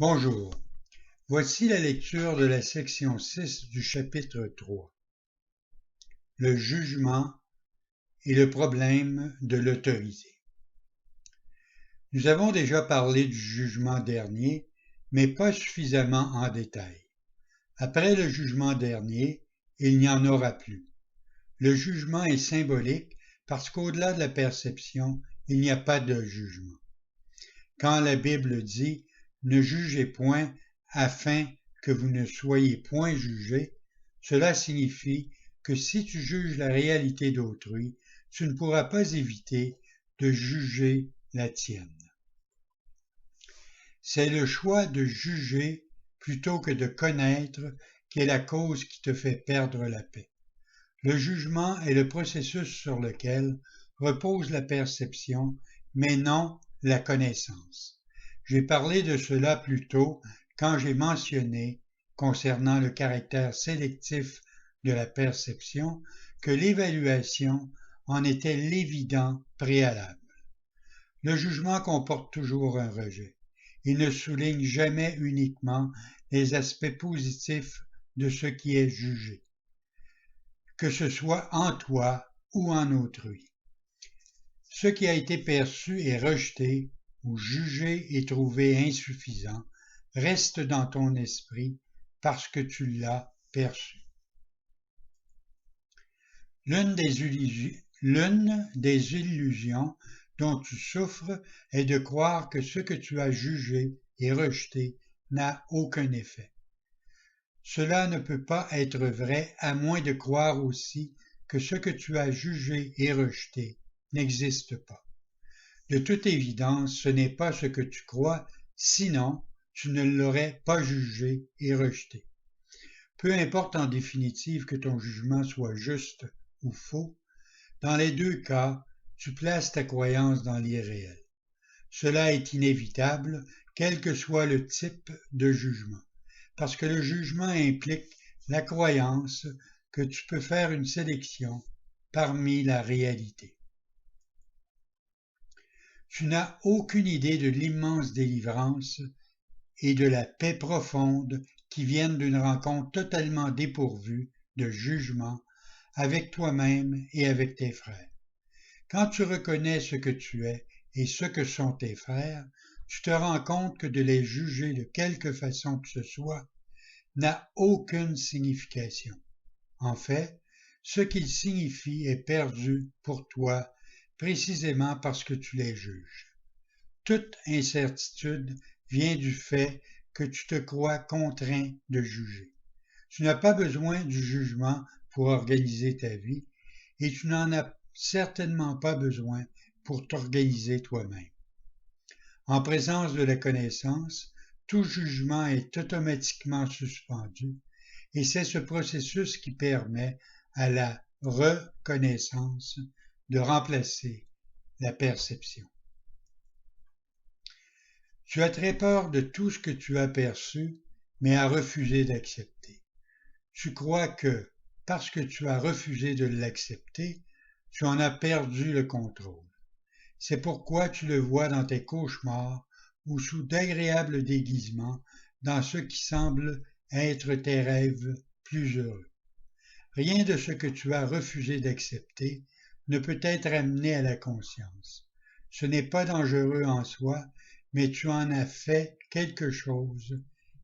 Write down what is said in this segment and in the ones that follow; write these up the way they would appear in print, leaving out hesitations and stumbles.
Bonjour, voici la lecture de la section 6 du chapitre 3. Le jugement et le problème de l'autorité. Nous avons déjà parlé du jugement dernier, mais pas suffisamment en détail. Après le jugement dernier, il n'y en aura plus. Le jugement est symbolique parce qu'au-delà de la perception, il n'y a pas de jugement. Quand la Bible dit « Ne jugez point afin que vous ne soyez point jugés », cela signifie que si tu juges la réalité d'autrui, tu ne pourras pas éviter de juger la tienne. C'est le choix de juger plutôt que de connaître qui est la cause qui te fait perdre la paix. Le jugement est le processus sur lequel repose la perception, mais non la connaissance. J'ai parlé de cela plus tôt quand j'ai mentionné, concernant le caractère sélectif de la perception, que l'évaluation en était l'évident préalable. Le jugement comporte toujours un rejet. Il ne souligne jamais uniquement les aspects positifs de ce qui est jugé, que ce soit en toi ou en autrui. Ce qui a été perçu et rejeté ou jugé et trouvé insuffisant reste dans ton esprit parce que tu l'as perçu. L'une des illusions dont tu souffres est de croire que ce que tu as jugé et rejeté n'a aucun effet. Cela ne peut pas être vrai à moins de croire aussi que ce que tu as jugé et rejeté n'existe pas. De toute évidence, ce n'est pas ce que tu crois, sinon tu ne l'aurais pas jugé et rejeté. Peu importe en définitive que ton jugement soit juste ou faux, dans les deux cas, tu places ta croyance dans l'irréel. Cela est inévitable, quel que soit le type de jugement, parce que le jugement implique la croyance que tu peux faire une sélection parmi la réalité. Tu n'as aucune idée de l'immense délivrance et de la paix profonde qui viennent d'une rencontre totalement dépourvue de jugement avec toi-même et avec tes frères. Quand tu reconnais ce que tu es et ce que sont tes frères, tu te rends compte que de les juger de quelque façon que ce soit n'a aucune signification. En fait, ce qu'ils signifient est perdu pour toi précisément parce que tu les juges. Toute incertitude vient du fait que tu te crois contraint de juger. Tu n'as pas besoin du jugement pour organiser ta vie et tu n'en as certainement pas besoin pour t'organiser toi-même. En présence de la connaissance, tout jugement est automatiquement suspendu et c'est ce processus qui permet à la reconnaissance de remplacer la perception. Tu as très peur de tout ce que tu as perçu, mais as refusé d'accepter. Tu crois que, parce que tu as refusé de l'accepter, tu en as perdu le contrôle. C'est pourquoi tu le vois dans tes cauchemars ou sous d'agréables déguisements dans ce qui semble être tes rêves plus heureux. Rien de ce que tu as refusé d'accepter ne peut être amené à la conscience. Ce n'est pas dangereux en soi, mais tu en as fait quelque chose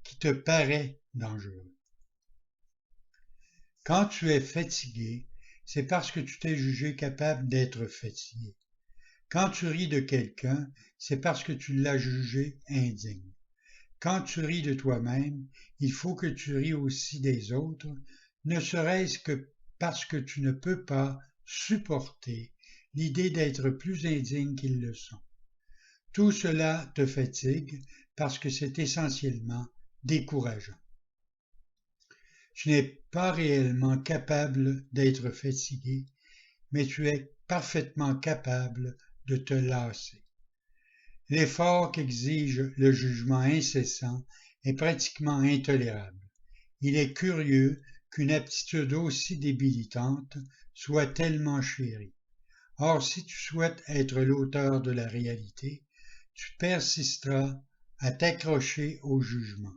qui te paraît dangereux. Quand tu es fatigué, c'est parce que tu t'es jugé capable d'être fatigué. Quand tu ris de quelqu'un, c'est parce que tu l'as jugé indigne. Quand tu ris de toi-même, il faut que tu ris aussi des autres, ne serait-ce que parce que tu ne peux pas supporter l'idée d'être plus indigne qu'ils le sont. Tout cela te fatigue parce que c'est essentiellement décourageant. Tu n'es pas réellement capable d'être fatigué, mais tu es parfaitement capable de te lasser. L'effort qu'exige le jugement incessant est pratiquement intolérable. Il est curieux qu'une aptitude aussi débilitante soit tellement chérie. Or, si tu souhaites être l'auteur de la réalité, tu persisteras à t'accrocher au jugement.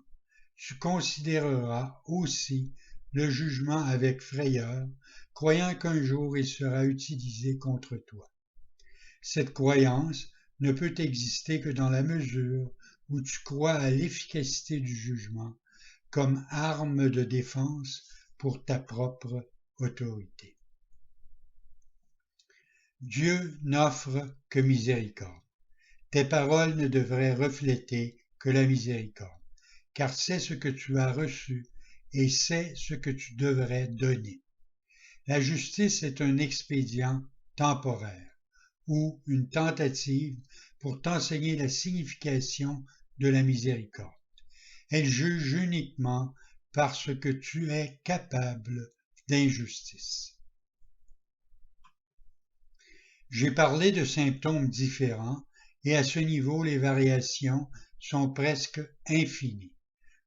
Tu considéreras aussi le jugement avec frayeur, croyant qu'un jour il sera utilisé contre toi. Cette croyance ne peut exister que dans la mesure où tu crois à l'efficacité du jugement comme arme de défense pour ta propre autorité. Dieu n'offre que miséricorde. Tes paroles ne devraient refléter que la miséricorde, car c'est ce que tu as reçu et c'est ce que tu devrais donner. La justice est un expédient temporaire ou une tentative pour t'enseigner la signification de la miséricorde. Elle juge uniquement parce que tu es capable d'injustice. J'ai parlé de symptômes différents et à ce niveau les variations sont presque infinies.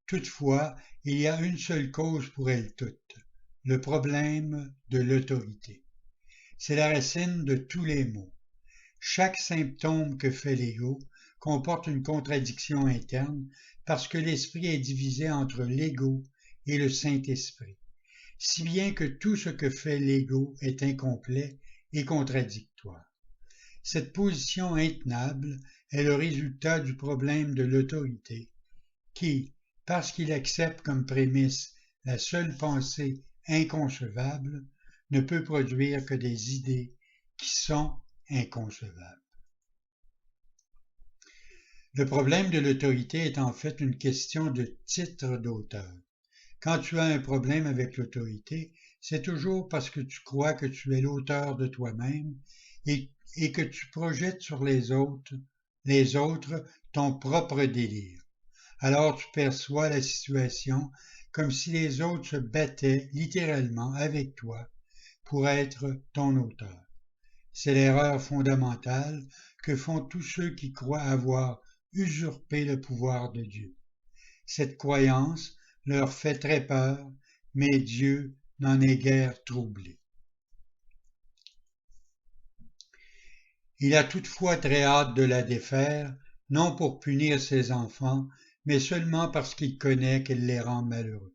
Toutefois, il y a une seule cause pour elles toutes, le problème de l'autorité. C'est la racine de tous les maux. Chaque symptôme que fait l'ego comporte une contradiction interne parce que l'esprit est divisé entre l'ego et le Saint-Esprit, si bien que tout ce que fait l'ego est incomplet et contradictoire. Cette position intenable est le résultat du problème de l'autorité, qui, parce qu'il accepte comme prémisse la seule pensée inconcevable, ne peut produire que des idées qui sont inconcevables. Le problème de l'autorité est en fait une question de titre d'auteur. Quand tu as un problème avec l'autorité, c'est toujours parce que tu crois que tu es l'auteur de toi-même et que tu projettes sur les autres ton propre délire. Alors tu perçois la situation comme si les autres se battaient littéralement avec toi pour être ton auteur. C'est l'erreur fondamentale que font tous ceux qui croient avoir usurpé le pouvoir de Dieu. Cette croyance leur fait très peur, mais Dieu n'en est guère troublé. Il a toutefois très hâte de la défaire, non pour punir ses enfants, mais seulement parce qu'il connaît qu'elle les rend malheureux.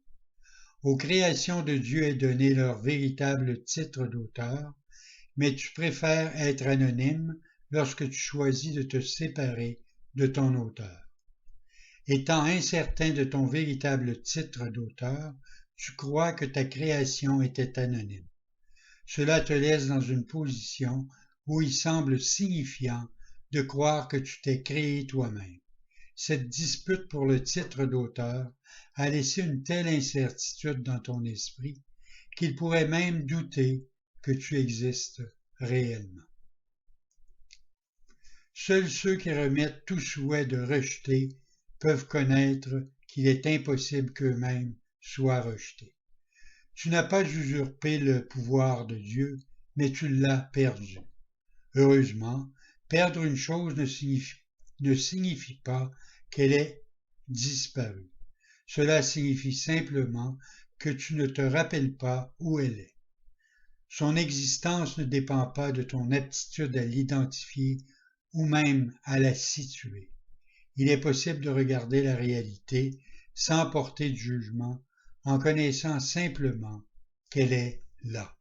Aux créations de Dieu est donné leur véritable titre d'auteur, mais tu préfères être anonyme lorsque tu choisis de te séparer de ton auteur. Étant incertain de ton véritable titre d'auteur, tu crois que ta création était anonyme. Cela te laisse dans une position où il semble signifiant de croire que tu t'es créé toi-même. Cette dispute pour le titre d'auteur a laissé une telle incertitude dans ton esprit qu'il pourrait même douter que tu existes réellement. Seuls ceux qui remettent tout souhait de rejeter peuvent connaître qu'il est impossible qu'eux-mêmes soient rejetés. Tu n'as pas usurpé le pouvoir de Dieu, mais tu l'as perdu. Heureusement, perdre une chose ne signifie pas qu'elle est disparue. Cela signifie simplement que tu ne te rappelles pas où elle est. Son existence ne dépend pas de ton aptitude à l'identifier ou même à la situer. Il est possible de regarder la réalité sans porter de jugement, en connaissant simplement qu'elle est là.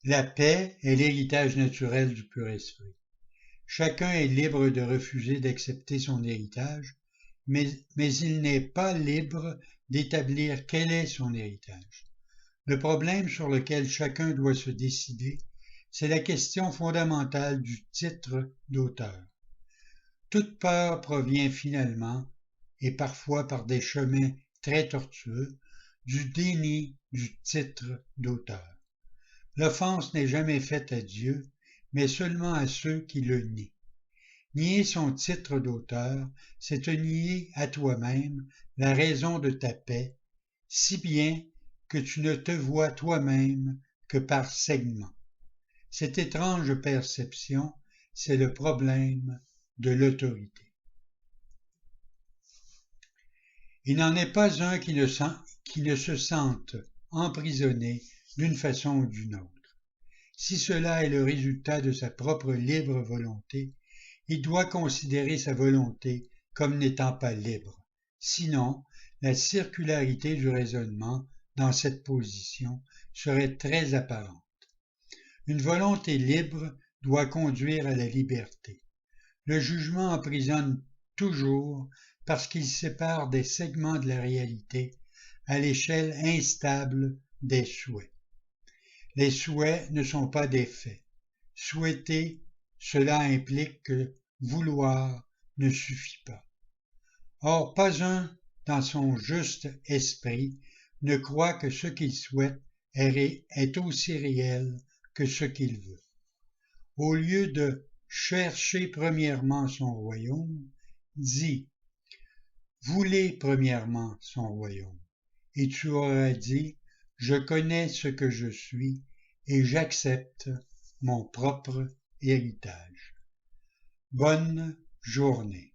La paix est l'héritage naturel du pur esprit. Chacun est libre de refuser d'accepter son héritage, mais il n'est pas libre d'établir quel est son héritage. Le problème sur lequel chacun doit se décider, c'est la question fondamentale du titre d'auteur. Toute peur provient finalement, et parfois par des chemins très tortueux, du déni du titre d'auteur. L'offense n'est jamais faite à Dieu, mais seulement à ceux qui le nient. Nier son titre d'auteur, c'est te nier à toi-même la raison de ta paix, si bien que tu ne te vois toi-même que par segments. Cette étrange perception, c'est le problème de l'autorité. Il n'en est pas un qui ne se sente emprisonné d'une façon ou d'une autre. Si cela est le résultat de sa propre libre volonté, il doit considérer sa volonté comme n'étant pas libre. Sinon, la circularité du raisonnement dans cette position serait très apparente. Une volonté libre doit conduire à la liberté. Le jugement emprisonne toujours parce qu'il sépare des segments de la réalité à l'échelle instable des souhaits. Les souhaits ne sont pas des faits. Souhaiter, cela implique que vouloir ne suffit pas. Or, pas un, dans son juste esprit, ne croit que ce qu'il souhaite est aussi réel que ce qu'il veut. Au lieu de chercher premièrement son royaume, dis, voulez premièrement son royaume. Et tu auras dit, je connais ce que je suis et j'accepte mon propre héritage. Bonne journée.